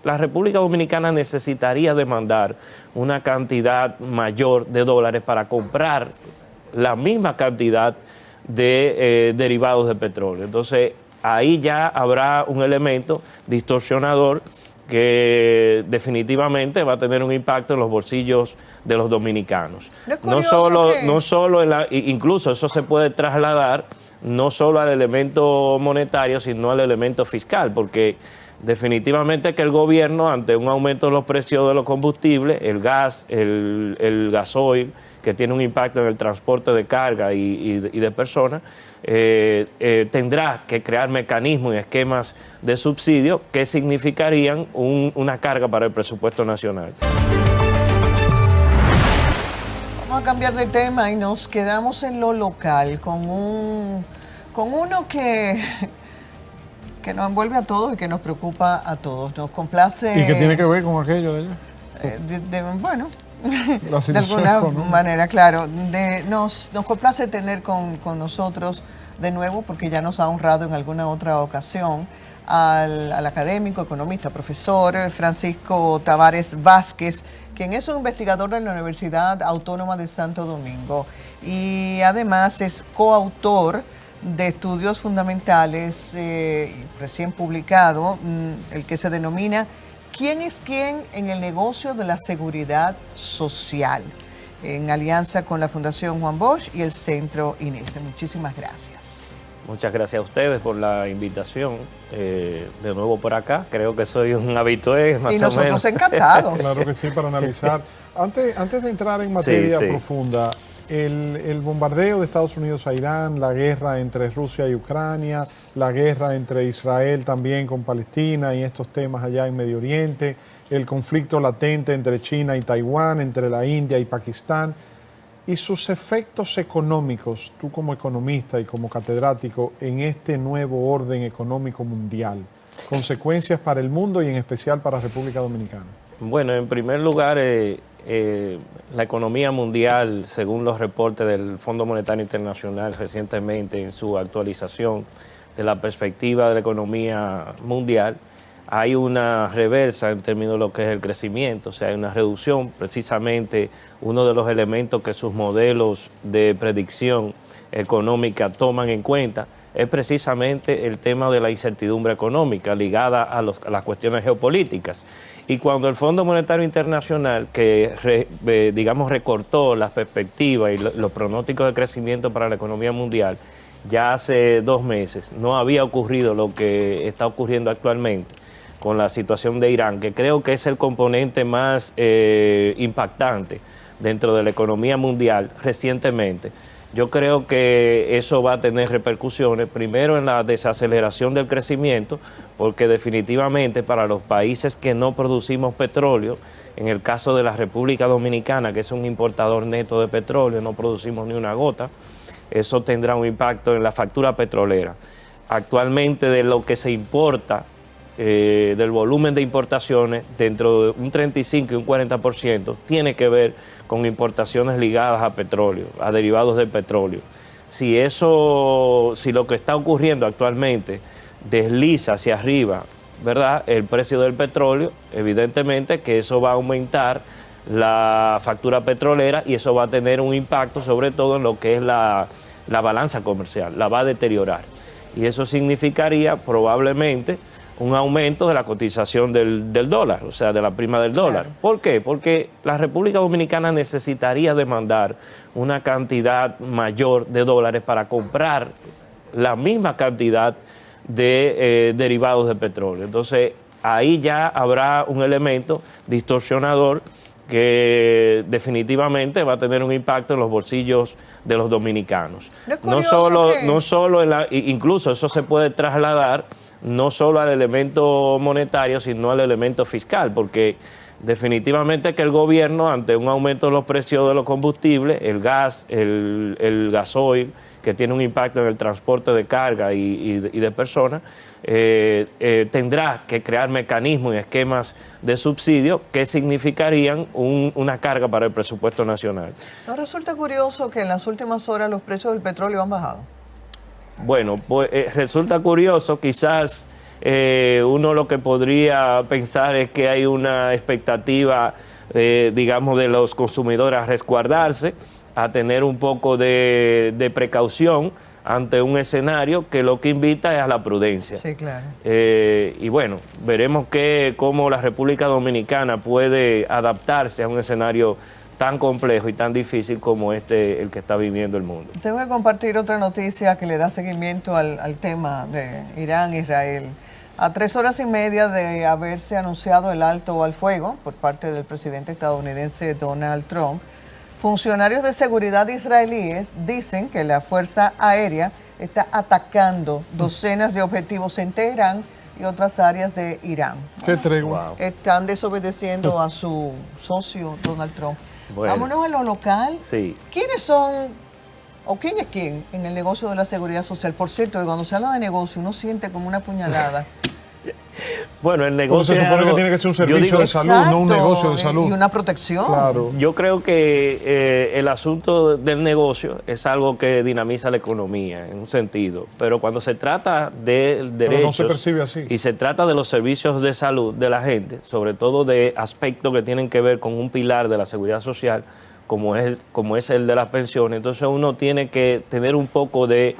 La República Dominicana necesitaría demandar una cantidad mayor de dólares para comprar la misma cantidad de derivados de petróleo. Entonces, ahí ya habrá un elemento distorsionador que definitivamente va a tener un impacto en los bolsillos de los dominicanos. No solo incluso eso se puede trasladar no solo al elemento monetario, sino al elemento fiscal, porque definitivamente que el gobierno, ante un aumento de los precios de los combustibles, el gas, el gasoil, que tiene un impacto en el transporte de carga y de personas, tendrá que crear mecanismos y esquemas de subsidio que significarían una carga para el presupuesto nacional. Vamos a cambiar de tema y nos quedamos en lo local con uno que nos envuelve a todos y que nos preocupa a todos. Nos complace... ¿Y qué tiene que ver con aquello de ella? Bueno, de alguna manera, claro. Nos complace tener con nosotros de nuevo, porque ya nos ha honrado en alguna otra ocasión, al académico, economista, profesor Francisco Tavares Vázquez, quien es un investigador de la Universidad Autónoma de Santo Domingo y además es coautor de estudios fundamentales recién publicado, el que se denomina ¿Quién es quién en el negocio de la seguridad social?, en alianza con la Fundación Juan Bosch y el Centro INESE. Muchísimas gracias. Muchas gracias a ustedes por la invitación. De nuevo por acá, creo que soy un habitué, más o menos. Y nosotros encantados. Claro que sí, para analizar. Antes de entrar en materia profunda, el bombardeo de Estados Unidos a Irán, la guerra entre Rusia y Ucrania, la guerra entre Israel también con Palestina y estos temas allá en Medio Oriente, el conflicto latente entre China y Taiwán, entre la India y Pakistán, y sus efectos económicos, tú como economista y como catedrático, en este nuevo orden económico mundial, consecuencias para el mundo y en especial para República Dominicana. Bueno, en primer lugar, la economía mundial, según los reportes del Fondo Monetario Internacional recientemente en su actualización de la perspectiva de la economía mundial, hay una reversa en términos de lo que es el crecimiento, o sea, hay una reducción. Precisamente uno de los elementos que sus modelos de predicción económica toman en cuenta es precisamente el tema de la incertidumbre económica ligada a las cuestiones geopolíticas. Y cuando el Fondo Monetario Internacional, que digamos recortó las perspectivas y los pronósticos de crecimiento para la economía mundial, ya hace 2 meses no había ocurrido lo que está ocurriendo actualmente con la situación de Irán, que creo que es el componente más impactante dentro de la economía mundial recientemente. Yo creo que eso va a tener repercusiones, primero en la desaceleración del crecimiento, porque definitivamente para los países que no producimos petróleo, en el caso de la República Dominicana, que es un importador neto de petróleo, no producimos ni una gota, eso tendrá un impacto en la factura petrolera. Actualmente de lo que se importa, del volumen de importaciones, dentro de un 35 y un 40% tiene que ver con importaciones ligadas a petróleo, a derivados del petróleo. Si lo que está ocurriendo actualmente desliza hacia arriba, ¿verdad?, el precio del petróleo, evidentemente que eso va a aumentar la factura petrolera y eso va a tener un impacto sobre todo en lo que es la balanza comercial, la va a deteriorar. Y eso significaría probablemente un aumento de la cotización del dólar, o sea, de la prima del dólar. Claro. ¿Por qué? Porque la República Dominicana necesitaría demandar una cantidad mayor de dólares para comprar la misma cantidad de derivados de petróleo. Entonces, ahí ya habrá un elemento distorsionador que definitivamente va a tener un impacto en los bolsillos de los dominicanos. Incluso eso se puede trasladar no solo al elemento monetario, sino al elemento fiscal, porque definitivamente que el gobierno, ante un aumento de los precios de los combustibles, el gas, el gasoil, que tiene un impacto en el transporte de carga y de personas, tendrá que crear mecanismos y esquemas de subsidio que significarían una carga para el presupuesto nacional. ¿No resulta curioso que en las últimas horas los precios del petróleo han bajado? Bueno, pues resulta curioso, quizás uno lo que podría pensar es que hay una expectativa, digamos, de los consumidores a resguardarse, a tener un poco de precaución ante un escenario que lo que invita es a la prudencia. Sí, claro. Y bueno, veremos cómo la República Dominicana puede adaptarse a un escenario tan complejo y tan difícil como el que está viviendo el mundo. Tengo que compartir otra noticia que le da seguimiento al tema de Irán-Israel. A 3 horas y media de haberse anunciado el alto al fuego por parte del presidente estadounidense Donald Trump, funcionarios de seguridad israelíes dicen que la Fuerza Aérea está atacando docenas de objetivos en Teherán y otras áreas de Irán. ¡Qué tregua! Wow. Están desobedeciendo a su socio Donald Trump. Bueno, vámonos a lo local. Sí. ¿Quiénes son o quién es quién en el negocio de la seguridad social? Por cierto, que cuando se habla de negocio uno siente como una puñalada. Bueno, el negocio se supone que tiene que ser un servicio de salud, no un negocio de salud. Y una protección. Claro. Yo creo que el asunto del negocio es algo que dinamiza la economía en un sentido, pero cuando se trata de derechos no se percibe así. Y se trata de los servicios de salud de la gente, sobre todo de aspectos que tienen que ver con un pilar de la seguridad social, como es el de las pensiones, entonces uno tiene que tener un poco de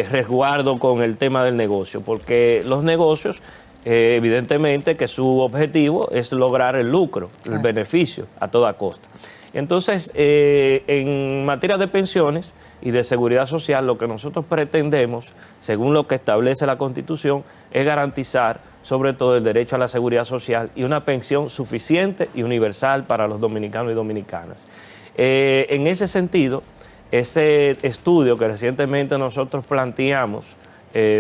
resguardo con el tema del negocio, porque los negocios, evidentemente que su objetivo es lograr el lucro, el beneficio a toda costa. Entonces, en materia de pensiones y de seguridad social, lo que nosotros pretendemos, según lo que establece la Constitución, es garantizar sobre todo el derecho a la seguridad social y una pensión suficiente y universal para los dominicanos y dominicanas. En ese sentido, ese estudio que recientemente nosotros planteamos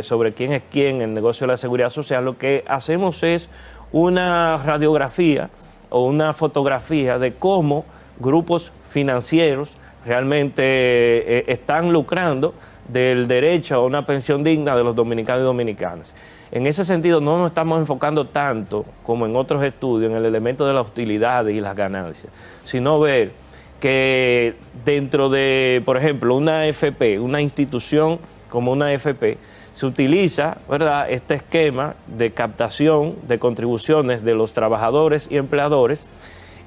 sobre quién es quién en el negocio de la seguridad social, lo que hacemos es una radiografía o una fotografía de cómo grupos financieros realmente están lucrando del derecho a una pensión digna de los dominicanos y dominicanas. En ese sentido, no nos estamos enfocando tanto como en otros estudios en el elemento de la utilidad y las ganancias, sino ver que dentro de, por ejemplo, una AFP, una institución como una AFP, se utiliza, ¿verdad?, este esquema de captación de contribuciones de los trabajadores y empleadores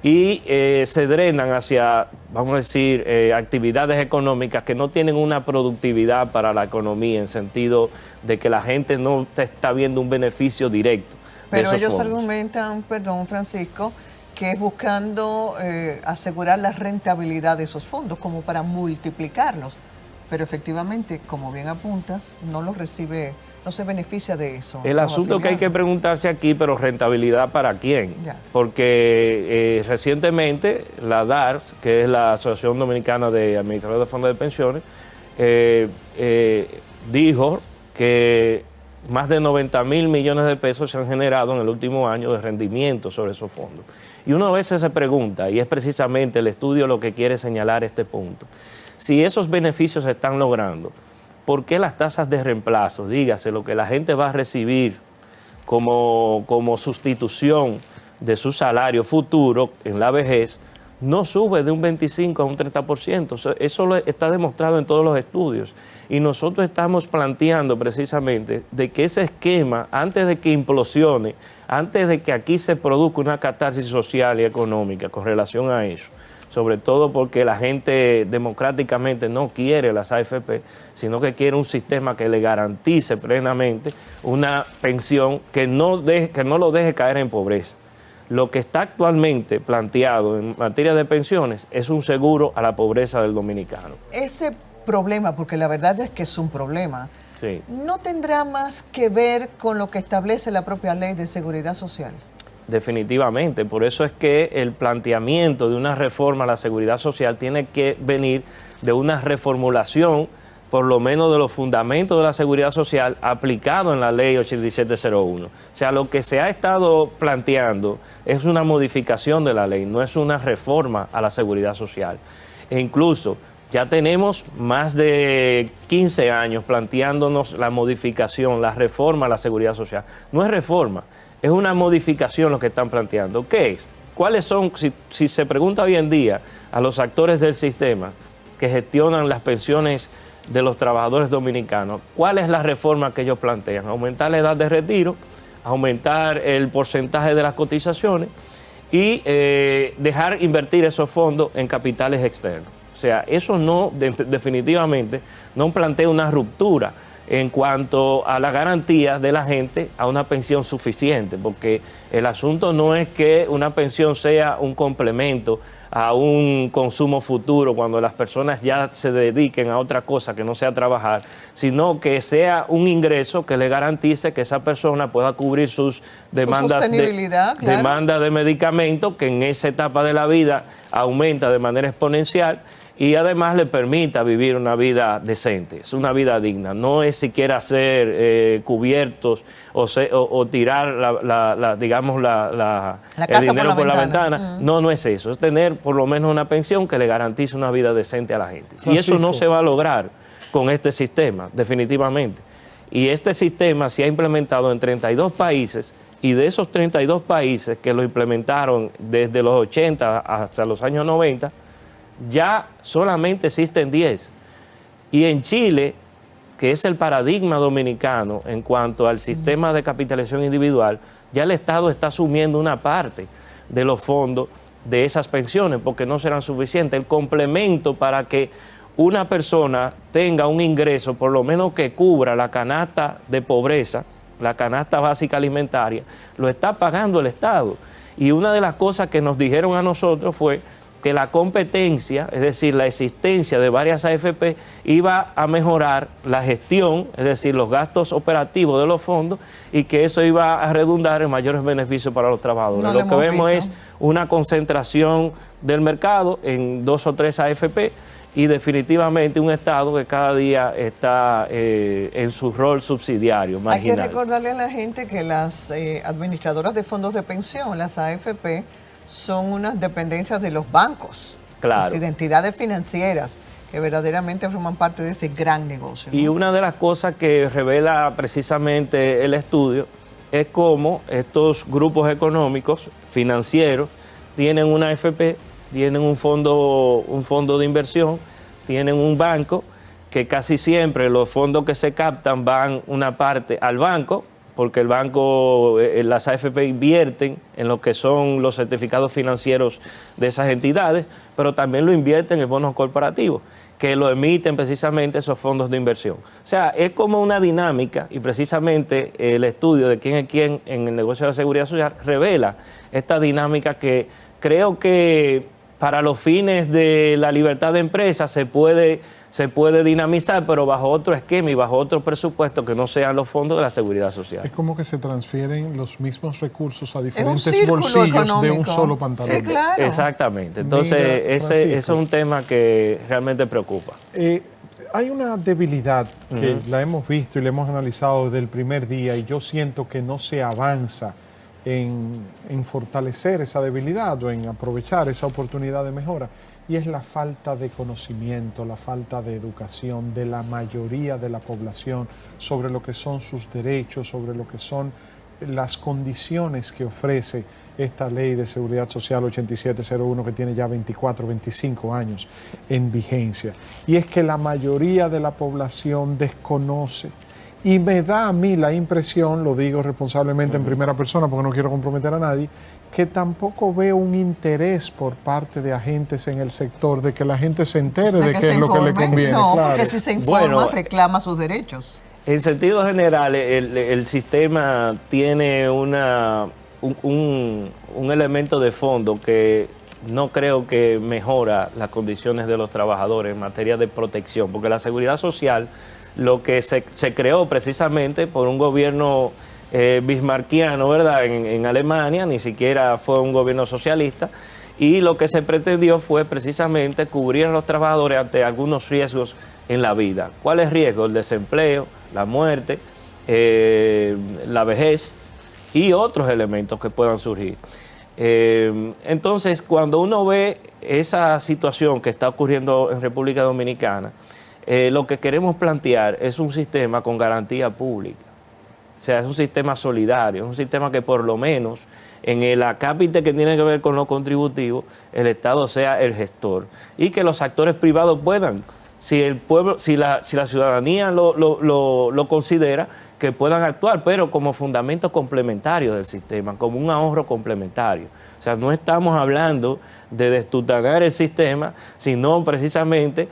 y se drenan hacia, vamos a decir, actividades económicas que no tienen una productividad para la economía, en sentido de que la gente no está viendo un beneficio directo. Pero ellos argumentan, perdón, Francisco, que es buscando asegurar la rentabilidad de esos fondos, como para multiplicarlos. Pero efectivamente, como bien apuntas, no los recibe, no se beneficia de eso. El asunto que hay que preguntarse aquí, pero ¿rentabilidad para quién? Ya. Porque recientemente la DARS, que es la Asociación Dominicana de Administradores de Fondos de Pensiones, dijo que más de 90.000 millones de pesos se han generado en el último año de rendimiento sobre esos fondos. Y uno a veces se pregunta, y es precisamente el estudio lo que quiere señalar este punto, si esos beneficios se están logrando, ¿por qué las tasas de reemplazo, dígase, lo que la gente va a recibir como sustitución de su salario futuro en la vejez, no sube de un 25 a un 30%? Eso está demostrado en todos los estudios. Y nosotros estamos planteando precisamente de que ese esquema, antes de que implosione, antes de que aquí se produzca una catarsis social y económica con relación a eso, sobre todo porque la gente democráticamente no quiere las AFP, sino que quiere un sistema que le garantice plenamente una pensión que no lo deje caer en pobreza. Lo que está actualmente planteado en materia de pensiones es un seguro a la pobreza del dominicano. Ese problema, porque la verdad es que es un problema, sí, ¿no tendrá más que ver con lo que establece la propia ley de seguridad social? Definitivamente, por eso es que el planteamiento de una reforma a la seguridad social tiene que venir de una reformulación, por lo menos de los fundamentos de la seguridad social aplicado en la ley 8701. O sea, lo que se ha estado planteando es una modificación de la ley, no es una reforma a la seguridad social. E incluso ya tenemos más de 15 años planteándonos la modificación, la reforma a la seguridad social. No es reforma, es una modificación lo que están planteando. ¿Qué es? ¿Cuáles son, si se pregunta hoy en día a los actores del sistema que gestionan las pensiones de los trabajadores dominicanos. ¿Cuál es la reforma que ellos plantean? Aumentar la edad de retiro, aumentar el porcentaje de las cotizaciones y dejar invertir esos fondos en capitales externos. O sea, eso no, definitivamente, no plantea una ruptura en cuanto a la garantía de la gente a una pensión suficiente, porque el asunto no es que una pensión sea un complemento a un consumo futuro cuando las personas ya se dediquen a otra cosa que no sea trabajar, sino que sea un ingreso que le garantice que esa persona pueda cubrir sus demandas demanda de medicamentos, que en esa etapa de la vida aumenta de manera exponencial, y además le permita vivir una vida decente, es una vida digna. No es siquiera ser cubiertos o tirar el dinero por la ventana. No es eso. Es tener por lo menos una pensión que le garantice una vida decente a la gente. Francisco. Y eso no se va a lograr con este sistema, definitivamente. Y este sistema se ha implementado en 32 países, y de esos 32 países que lo implementaron desde los 80 hasta los años 90, ya solamente existen 10. Y en Chile, que es el paradigma dominicano en cuanto al sistema de capitalización individual, ya el Estado está asumiendo una parte de los fondos de esas pensiones porque no serán suficientes. El complemento para que una persona tenga un ingreso, por lo menos que cubra la canasta de pobreza, la canasta básica alimentaria, lo está pagando el Estado. Y una de las cosas que nos dijeron a nosotros fue que la competencia, es decir, la existencia de varias AFP, iba a mejorar la gestión, es decir, los gastos operativos de los fondos, y que eso iba a redundar en mayores beneficios para los trabajadores. Lo que vemos es una concentración del mercado en 2 o 3 AFP y definitivamente un Estado que cada día está en su rol subsidiario, marginal. Hay que recordarle a la gente que las administradoras de fondos de pensión, las AFP, son unas dependencias de los bancos, las entidades financieras que verdaderamente forman parte de ese gran negocio, ¿no? Y una de las cosas que revela precisamente el estudio es cómo estos grupos económicos, financieros, tienen una AFP, tienen un fondo de inversión, tienen un banco, que casi siempre los fondos que se captan van una parte al banco, porque el banco, las AFP invierten en lo que son los certificados financieros de esas entidades, pero también lo invierten en bonos corporativos, que lo emiten precisamente esos fondos de inversión. O sea, es como una dinámica, y precisamente el estudio de quién es quién en el negocio de la seguridad social revela esta dinámica que creo que para los fines de la libertad de empresa se puede dinamizar, pero bajo otro esquema y bajo otro presupuesto que no sean los fondos de la seguridad social. Es como que se transfieren los mismos recursos a diferentes bolsillos económico de un solo pantalón. Sí, claro. Exactamente. Entonces, ese es un tema que realmente preocupa. Hay una debilidad que la hemos visto y la hemos analizado desde el primer día, y yo siento que no se avanza en fortalecer esa debilidad o en aprovechar esa oportunidad de mejora. Y es la falta de conocimiento, la falta de educación de la mayoría de la población sobre lo que son sus derechos, sobre lo que son las condiciones que ofrece esta Ley de Seguridad Social 8701, que tiene ya 24, 25 años en vigencia. Y es que la mayoría de la población desconoce. Y me da a mí la impresión, lo digo responsablemente en primera persona porque no quiero comprometer a nadie, que tampoco veo un interés por parte de agentes en el sector de que la gente se entere de qué es lo que le conviene. No, claro. Porque si se informa, reclama sus derechos. En sentido general, el sistema tiene un elemento de fondo que no creo que mejora las condiciones de los trabajadores en materia de protección, porque la seguridad social, lo que se creó precisamente por un gobierno bismarckiano, ¿verdad? En Alemania, ni siquiera fue un gobierno socialista, y lo que se pretendió fue precisamente cubrir a los trabajadores ante algunos riesgos en la vida. ¿Cuáles riesgos? El desempleo, la muerte, la vejez y otros elementos que puedan surgir. Entonces, cuando uno ve esa situación que está ocurriendo en República Dominicana, lo que queremos plantear es un sistema con garantía pública. O sea, es un sistema solidario, es un sistema que por lo menos en el acápite que tiene que ver con lo contributivo, el Estado sea el gestor y que los actores privados puedan si el pueblo, si la ciudadanía lo considera, que puedan actuar, pero como fundamento complementario del sistema, como un ahorro complementario. O sea, no estamos hablando de destutanar el sistema, sino precisamente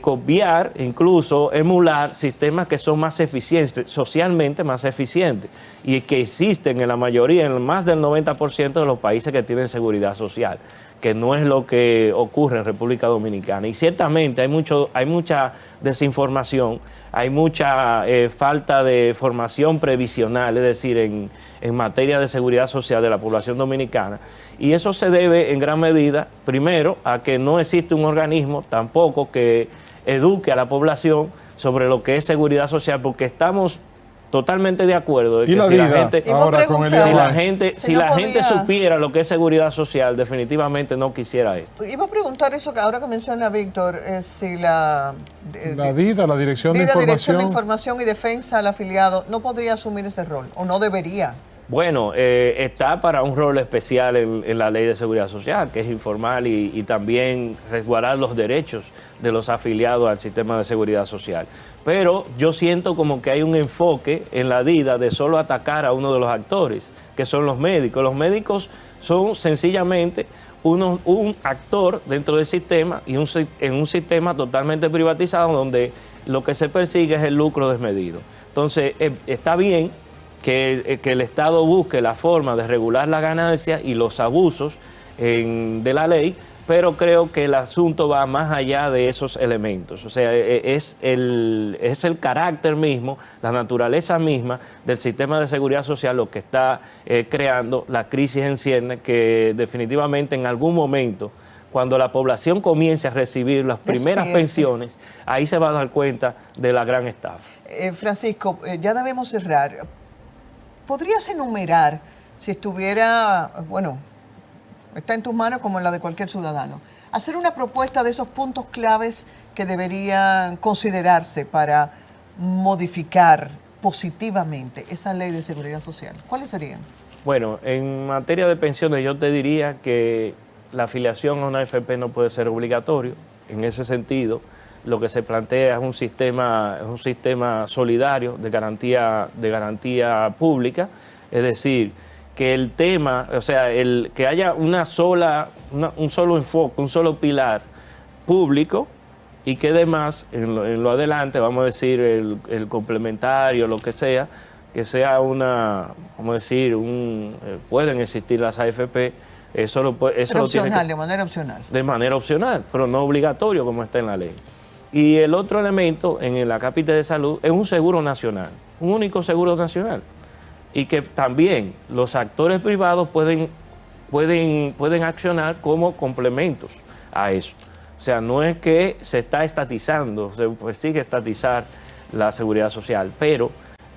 copiar, incluso emular sistemas que son más eficientes, socialmente más eficientes, y que existen en la mayoría, en más del 90% de los países que tienen seguridad social, que no es lo que ocurre en República Dominicana. Y ciertamente hay mucha desinformación, hay mucha falta de formación previsional, es decir, en materia de seguridad social de la población dominicana. Y eso se debe en gran medida, primero, a que no existe un organismo tampoco que eduque a la población sobre lo que es seguridad social, porque estamos totalmente de acuerdo de que si la gente supiera lo que es seguridad social, definitivamente no quisiera esto. Iba a preguntar eso que ahora que menciona Víctor, si la DIDA, la Dirección de Información y Defensa al afiliado, no podría asumir ese rol o no debería. Bueno, está para un rol especial en la Ley de Seguridad Social, que es informar y también resguardar los derechos de los afiliados al sistema de seguridad social. Pero yo siento como que hay un enfoque en la DIDA de solo atacar a uno de los actores, que son los médicos. Los médicos son sencillamente un actor dentro del sistema y en un sistema totalmente privatizado donde lo que se persigue es el lucro desmedido. Entonces, está bien que el Estado busque la forma de regular la ganancia y los abusos de la ley, pero creo que el asunto va más allá de esos elementos. O sea, es el carácter mismo, la naturaleza misma del sistema de seguridad social lo que está creando la crisis en ciernes, que definitivamente en algún momento, cuando la población comience a recibir las primeras pensiones, ahí se va a dar cuenta de la gran estafa. Francisco, ya debemos cerrar. ¿Podrías enumerar, si estuviera, bueno, está en tus manos como en la de cualquier ciudadano, hacer una propuesta de esos puntos claves que deberían considerarse para modificar positivamente esa ley de seguridad social? ¿Cuáles serían? Bueno, en materia de pensiones yo te diría que la afiliación a una AFP no puede ser obligatorio. En ese sentido, lo que se plantea es un sistema solidario de garantía pública, es decir, que el tema, o sea, que haya un solo enfoque, un solo pilar público, y que además en lo adelante, vamos a decir, el complementario, lo que sea vamos a decir, pueden existir las AFP, eso lo tiene que, de manera opcional. De manera opcional, pero no obligatorio como está en la ley. Y el otro elemento en la cápita de salud es un seguro nacional, un único seguro nacional. Y que también los actores privados pueden accionar como complementos a eso. O sea, no es que se está estatizando, se persigue estatizar la seguridad social, pero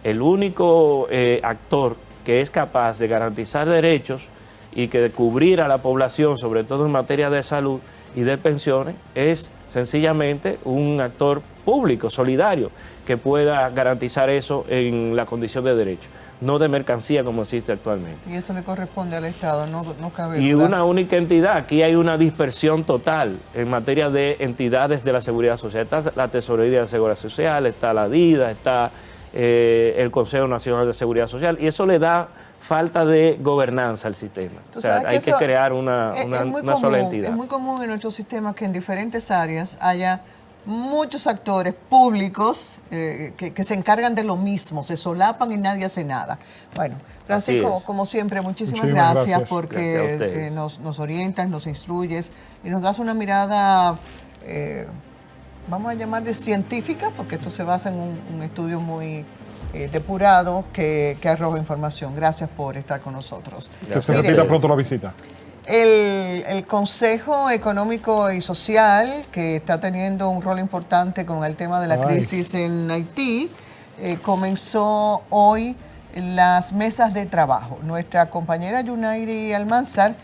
el único actor que es capaz de garantizar derechos y que de cubrir a la población, sobre todo en materia de salud y de pensiones, es sencillamente un actor público, solidario, que pueda garantizar eso en la condición de derecho, no de mercancía como existe actualmente. Y eso le corresponde al Estado, no cabe duda. Y una única entidad, aquí hay una dispersión total en materia de entidades de la seguridad social. Está la Tesorería de Seguridad Social, está la DIDA, está el Consejo Nacional de Seguridad Social, y eso le da falta de gobernanza al sistema. O sea, hay que crear una sola entidad. Es muy común en nuestros sistemas que en diferentes áreas haya muchos actores públicos que se encargan de lo mismo, se solapan y nadie hace nada. Bueno, Francisco, como siempre, muchísimas gracias porque nos orientas, nos instruyes y nos das una mirada, vamos a llamarle científica, porque esto se basa en un estudio muy depurado que arroja información. Gracias por estar con nosotros. Que se repita pronto la visita. El Consejo Económico y Social, que está teniendo un rol importante con el tema de la crisis en Haití, comenzó hoy las mesas de trabajo. Nuestra compañera Yunairi Almanzar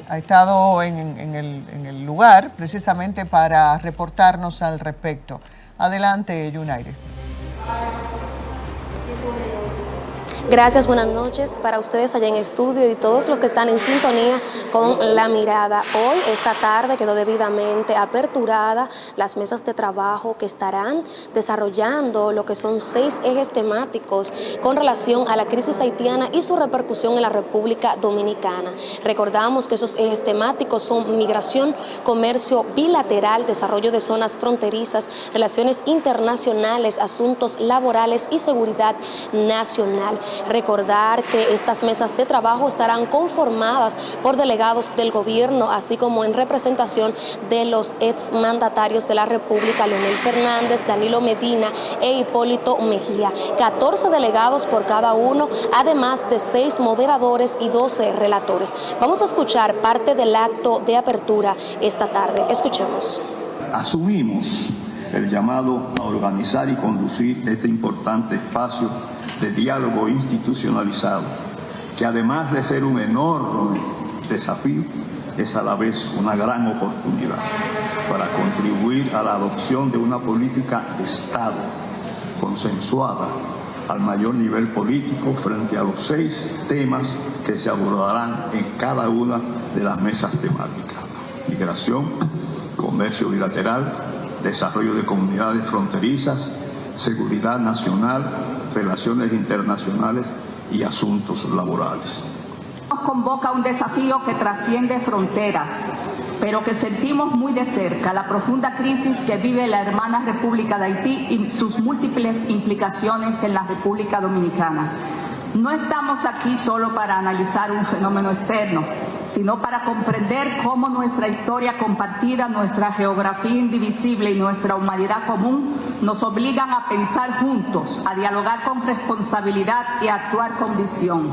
ha estado en el lugar precisamente para reportarnos al respecto. Adelante, Yunairi. Gracias, buenas noches para ustedes allá en estudio y todos los que están en sintonía con La Mirada. Hoy, esta tarde, quedó debidamente aperturada las mesas de trabajo que estarán desarrollando lo que son 6 ejes temáticos con relación a la crisis haitiana y su repercusión en la República Dominicana. Recordamos que esos ejes temáticos son migración, comercio bilateral, desarrollo de zonas fronterizas, relaciones internacionales, asuntos laborales y seguridad nacional. Recordar que estas mesas de trabajo estarán conformadas por delegados del gobierno, así como en representación de los exmandatarios de la República, Leonel Fernández, Danilo Medina e Hipólito Mejía. 14 delegados por cada uno, además de 6 moderadores y 12 relatores. Vamos a escuchar parte del acto de apertura esta tarde. Escuchemos. Asumimos el llamado a organizar y conducir este importante espacio de diálogo institucionalizado, que además de ser un enorme desafío, es a la vez una gran oportunidad para contribuir a la adopción de una política de Estado consensuada al mayor nivel político frente a los 6 temas que se abordarán en cada una de las mesas temáticas: migración, comercio bilateral, desarrollo de comunidades fronterizas, seguridad nacional, relaciones internacionales y asuntos laborales. Nos convoca un desafío que trasciende fronteras, pero que sentimos muy de cerca: la profunda crisis que vive la hermana República de Haití y sus múltiples implicaciones en la República Dominicana. No estamos aquí solo para analizar un fenómeno externo, sino para comprender cómo nuestra historia compartida, nuestra geografía indivisible y nuestra humanidad común nos obligan a pensar juntos, a dialogar con responsabilidad y a actuar con visión.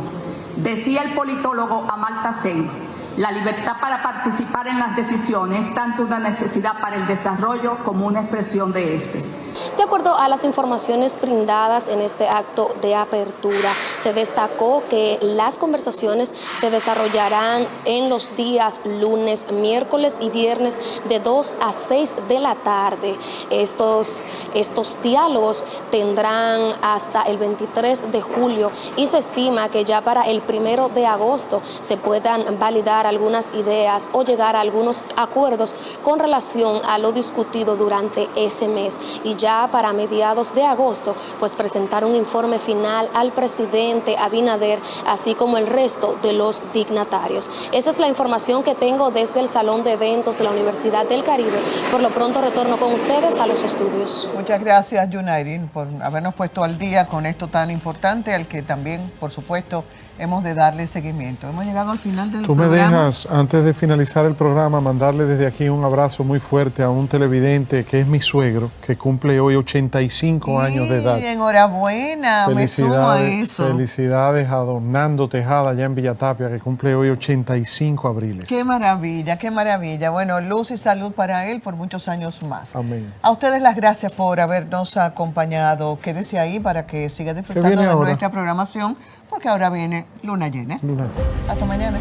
Decía el politólogo Amartya Sen: la libertad para participar en las decisiones es tanto una necesidad para el desarrollo como una expresión de este. De acuerdo a las informaciones brindadas en este acto de apertura, se destacó que las conversaciones se desarrollarán en los días lunes, miércoles y viernes de 2 a 6 de la tarde. Estos diálogos tendrán hasta el 23 de julio y se estima que ya para el 1 de agosto se puedan validar algunas ideas o llegar a algunos acuerdos con relación a lo discutido durante ese mes. Y ya para mediados de agosto, pues presentar un informe final al presidente Abinader, así como el resto de los dignatarios. Esa es la información que tengo desde el Salón de Eventos de la Universidad del Caribe. Por lo pronto retorno con ustedes a los estudios. Muchas gracias, Yunairin, por habernos puesto al día con esto tan importante, al que también, por supuesto, hemos de darle seguimiento. Hemos llegado al final del programa. Tú me dejas, antes de finalizar el programa, mandarle desde aquí un abrazo muy fuerte a un televidente que es mi suegro, que cumple hoy 85 años de edad. Enhorabuena, me sumo a eso. Felicidades a don Nando Tejada, allá en Villatapia, que cumple hoy 85 abriles. Qué maravilla, qué maravilla. Bueno, luz y salud para él por muchos años más. Amén. A ustedes las gracias por habernos acompañado. Quédese ahí para que siga disfrutando de nuestra programación, porque ahora viene Luna Llena. Luna Llena. Hasta mañana.